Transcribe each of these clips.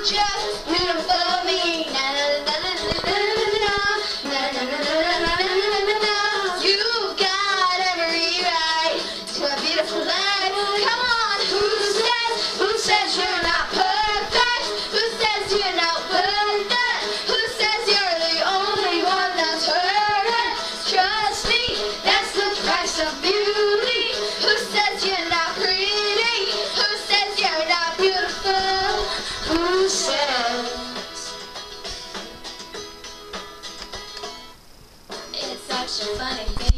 just beautiful me. Na na na na na na na na na na na. You've got every right to a beautiful life. Come on, who says you're not perfect? Who says you're not worth it? Who says you're the only one that's hurting? Trust me, that's the price of beauty. Who says you're not pretty? Who says you're not beautiful? Who says? It's such a funny thing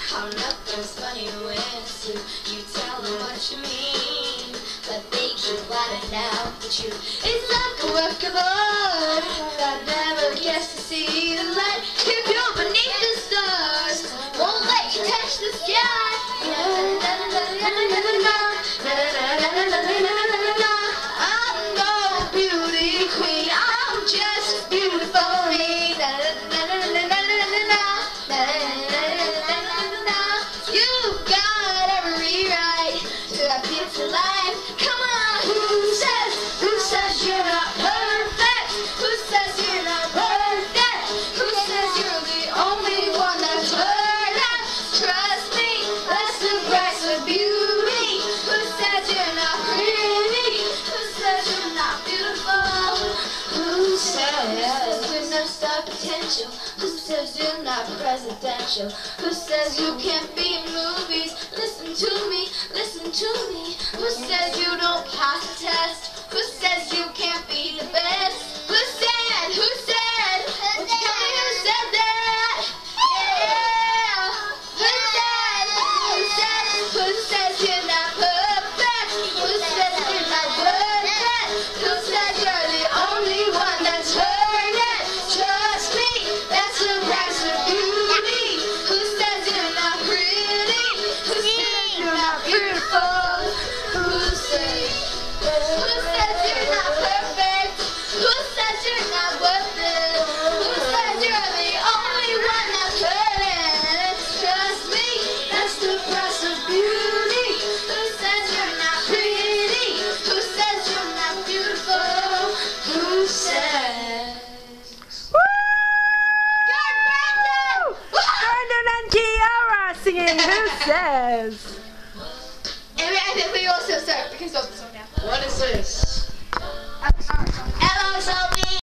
how nothing's funny when it's you tell them what you mean, but they keep blotting out the truth. It's like a work of art that never gets to see the light. If you're beneath the stars, won't let you touch the sky. I'm no beauty queen, I'm just beautiful me. You've got every right to a beautiful life. Come on, who says you're not perfect? Who says you're not worth it? Who says you're the only one that's hurting? Trust me, that's the price of beauty. Who says you're not pretty? Who says you're not beautiful? Who says you're not star potential? Who says you're not presidential? Who says you can't be in movies? Listen to me, listen to me. Who says you don't pass the test? Who says you can't be the best? Who said? Who said? Won't you tell me who said that? Yeah. Who said? Who said? Who says you're not perfect? Who says you're not worth it? Who says you're the only one that's hurting? Trust me, that's the price of beauty. Who says you're not pretty? Who says you're not beautiful? Who says you're not perfect? Who says you're not worth it? Who says you're the only one that's hurting? Trust me, that's the price of beauty. Who says you're not pretty? Who says you're not beautiful? Who says? Brandon and Kiara singing Who Says? And then we also start because of the song now. What is this?